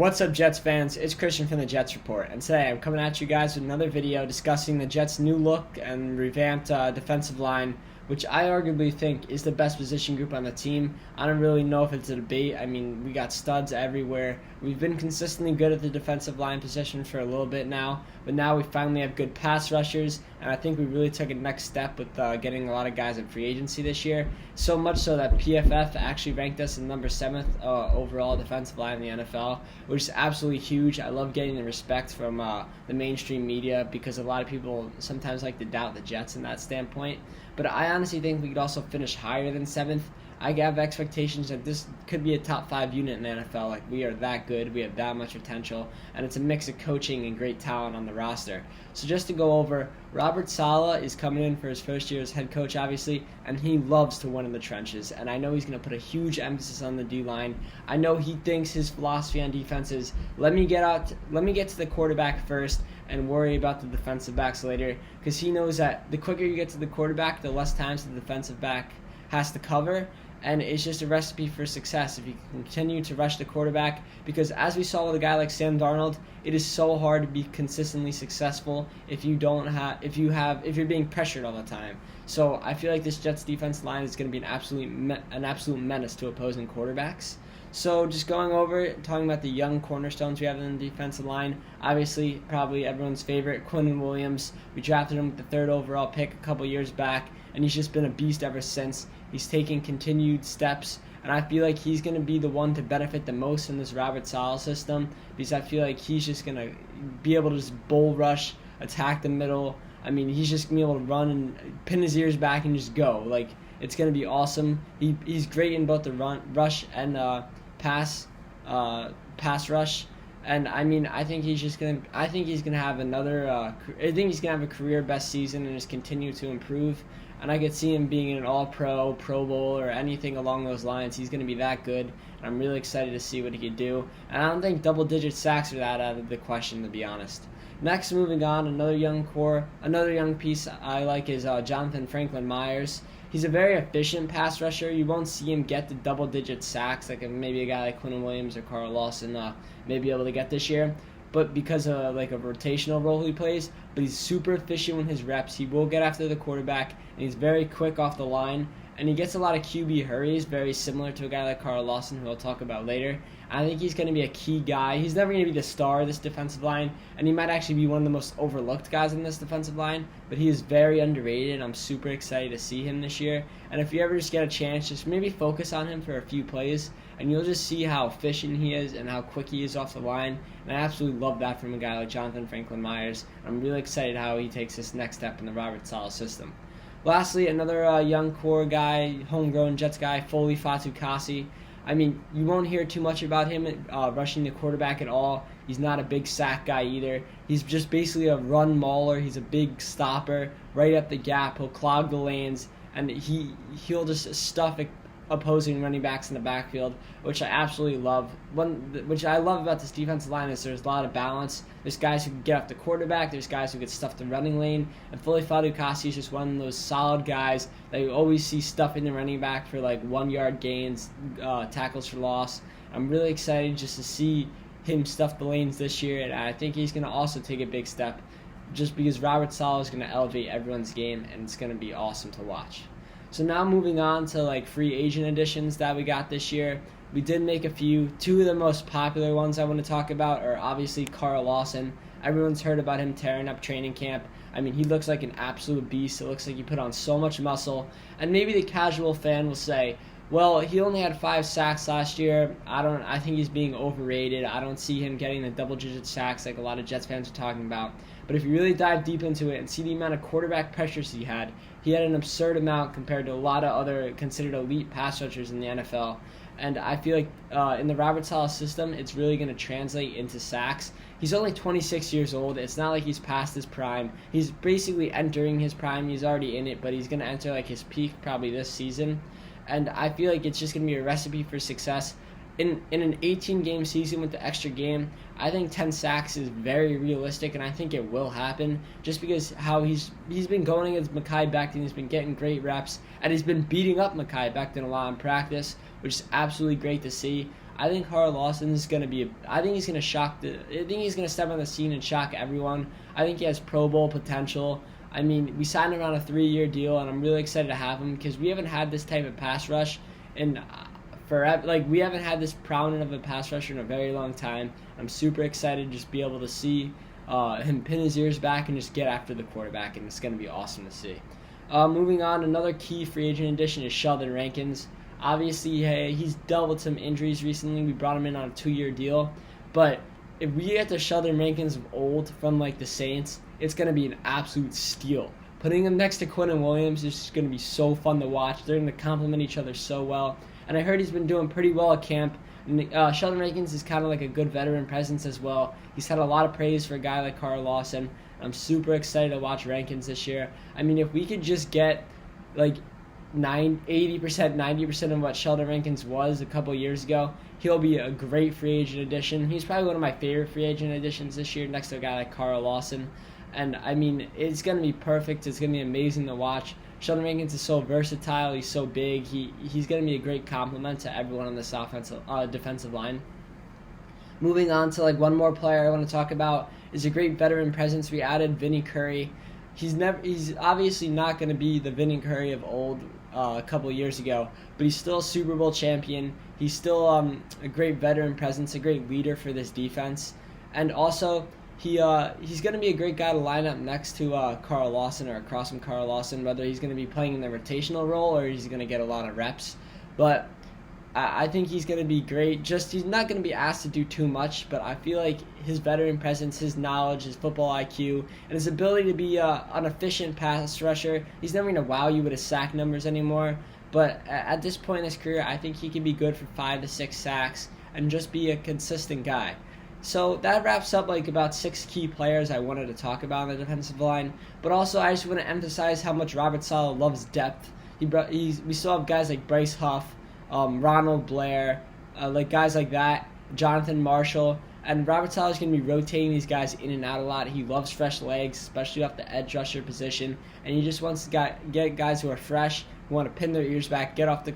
What's up, Jets fans? It's Christian from the Jets Report, and today I'm coming at you guys with another video discussing the Jets' new look and revamped defensive line, which I arguably think is the best position group on the team. I don't really know if it's a debate. I mean, we got studs everywhere. We've been consistently good at the defensive line position for a little bit now, but now we finally have good pass rushers, and I think we really took a next step with getting a lot of guys in free agency this year. So much so that PFF actually ranked us in number 7th overall defensive line in the NFL, which is absolutely huge. I love getting the respect from the mainstream media because a lot of people sometimes like to doubt the Jets in that standpoint. But I honestly think we could also finish higher than 7th. I have expectations that this could be a top 5 unit in the NFL. Like, we are that good, we have that much potential, and it's a mix of coaching and great talent on the roster. So just to go over, Robert Saleh is coming in for his first year as head coach, obviously, and he loves to win in the trenches, and I know he's going to put a huge emphasis on the D-line. I know he thinks his philosophy on defense is, let me get to the quarterback first and worry about the defensive backs later, because he knows that the quicker you get to the quarterback, the less times the defensive back has to cover, and it's just a recipe for success if you continue to rush the quarterback, because as we saw with a guy like Sam Darnold, it is so hard to be consistently successful if you're being pressured all the time. So I feel like this Jets defense line is going to be an absolute menace to opposing quarterbacks. So just going over it, talking about the young cornerstones we have in the defensive line, obviously probably everyone's favorite, Quinnen Williams. We drafted him with the 3rd overall pick a couple years back, and he's just been a beast ever since. He's taking continued steps, and I feel like he's going to be the one to benefit the most in this Robert Saleh system, because I feel like he's just going to be able to just bull rush, attack the middle. I mean, he's just going to be able to run and pin his ears back and just go. Like, it's going to be awesome. He's great in both the rush and pass rush. And I mean, I think he's gonna have a career best season and just continue to improve. And I could see him being an All-Pro, Pro Bowl, or anything along those lines. He's going to be that good, and I'm really excited to see what he could do. And I don't think double-digit sacks are that out of the question, to be honest. Next, moving on, another young piece I like is Jonathan Franklin Myers. He's a very efficient pass rusher. You won't see him get the double-digit sacks like maybe a guy like Quinnen Williams or Carl Lawson may be able to get this year, but because of like a rotational role he plays. But he's super efficient with his reps. He will get after the quarterback, and he's very quick off the line, and he gets a lot of QB hurries, very similar to a guy like Carl Lawson, who we'll talk about later. I think he's going to be a key guy. He's never going to be the star of this defensive line, and he might actually be one of the most overlooked guys in this defensive line, but he is very underrated. I'm super excited to see him this year, and if you ever just get a chance, just maybe focus on him for a few plays, and you'll just see how efficient he is and how quick he is off the line, and I absolutely love that from a guy like Jonathan Franklin Myers. I'm really excited how he takes this next step in the Robert Saleh system. Lastly, another young core guy, homegrown Jets guy, Foley Fatukasi. I mean, you won't hear too much about him rushing the quarterback at all. He's not a big sack guy either. He's just basically a run mauler. He's a big stopper, right up the gap. He'll clog the lanes, and he'll just stuff opposing running backs in the backfield, which I absolutely love. Which I love about this defensive line is there's a lot of balance. There's guys who can get off the quarterback, there's guys who get stuffed the running lane, and Foley Fatukasi is just one of those solid guys that you always see stuffing the running back for like 1-yard gains, tackles for loss. I'm really excited just to see him stuff the lanes this year, and I think he's going to also take a big step just because Robert Saleh is going to elevate everyone's game, and it's going to be awesome to watch. So now moving on to like free agent additions that we got this year. We did make a few. 2 of the most popular ones I want to talk about are obviously Carl Lawson. Everyone's heard about him tearing up training camp. I mean, he looks like an absolute beast. It looks like he put on so much muscle. And maybe the casual fan will say, well, he only had 5 sacks last year. I think he's being overrated. I don't see him getting the double-digit sacks like a lot of Jets fans are talking about. But if you really dive deep into it and see the amount of quarterback pressures he had an absurd amount compared to a lot of other considered elite pass rushers in the NFL. And I feel like in the Robert Saleh system, it's really going to translate into sacks. He's only 26 years old. It's not like he's past his prime. He's basically entering his prime. He's already in it, but he's going to enter like his peak probably this season. And I feel like it's just going to be a recipe for success. in an 18-game season with the extra game, I think 10 sacks is very realistic, and I think it will happen just because how he's been going against Mekhi Becton. He's been getting great reps, and he's been beating up Mekhi Becton a lot in practice, which is absolutely great to see. I think Carl Lawson is going to be. I think he's going to I think he's going to step on the scene and shock everyone. I think he has Pro Bowl potential. I mean, we signed him on a 3-year deal, and I'm really excited to have him because we haven't had this type of pass rush in forever. Like, we haven't had this prominent of a pass rusher in a very long time. I'm super excited to just be able to see him pin his ears back and just get after the quarterback, and it's going to be awesome to see. Moving on, another key free agent addition is Sheldon Rankins. Obviously, he's dealt with some injuries recently. We brought him in on a 2-year deal, but if we get the Sheldon Rankins of old from like the Saints, it's going to be an absolute steal. Putting him next to Quinnen Williams is just going to be so fun to watch. They're going to complement each other so well. And I heard he's been doing pretty well at camp. And, Sheldon Rankins is kind of like a good veteran presence as well. He's had a lot of praise for a guy like Carl Lawson. I'm super excited to watch Rankins this year. I mean, if we could just get like 80%, 90% of what Sheldon Rankins was a couple years ago, he'll be a great free agent addition. He's probably one of my favorite free agent additions this year, next to a guy like Carl Lawson. And I mean, it's going to be perfect. It's going to be amazing to watch. Sheldon Rankins is so versatile. He's so big. He's going to be a great complement to everyone on this defensive line. Moving on to like one more player I want to talk about is a great veteran presence. We added Vinny Curry. He's obviously not going to be the Vinny Curry of old a couple years ago, but he's still a Super Bowl champion. He's still a great veteran presence, a great leader for this defense, and also he's going to be a great guy to line up next to Carl Lawson or across from Carl Lawson, whether he's going to be playing in the rotational role or he's going to get a lot of reps. But I think he's going to be great. Just he's not going to be asked to do too much, but I feel like his veteran presence, his knowledge, his football IQ, and his ability to be an efficient pass rusher, he's never going to wow you with his sack numbers anymore. But at this point in his career, I think he can be good for 5 to 6 sacks and just be a consistent guy. So that wraps up like about 6 key players I wanted to talk about on the defensive line. But also I just want to emphasize how much Robert Saleh loves depth. We still have guys like Bryce Huff, Ronald Blair, like guys like that, Jonathan Marshall, and Robert Saleh is going to be rotating these guys in and out a lot. He loves fresh legs, especially off the edge rusher position, and he just wants to get guys who are fresh, who want to pin their ears back, get after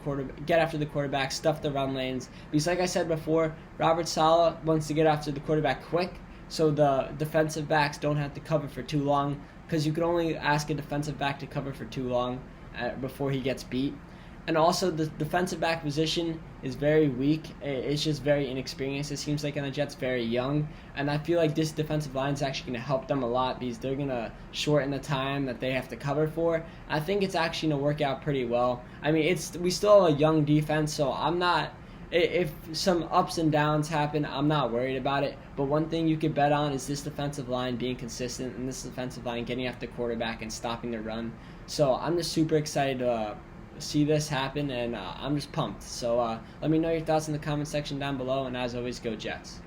the quarterback, stuff the run lanes. Because like I said before, Robert Saleh wants to get after the quarterback quick, so the defensive backs don't have to cover for too long, because you can only ask a defensive back to cover for too long before he gets beat. And also, the defensive back position is very weak. It's just very inexperienced. It seems like, and the Jets very young. And I feel like this defensive line is actually going to help them a lot because they're going to shorten the time that they have to cover for. I think it's actually going to work out pretty well. I mean, we still have a young defense, so I'm not. If some ups and downs happen, I'm not worried about it. But one thing you could bet on is this defensive line being consistent and this defensive line getting after the quarterback and stopping the run. So I'm just super excited to see this happen, and I'm just pumped. So let me know your thoughts in the comment section down below, and as always, go Jets.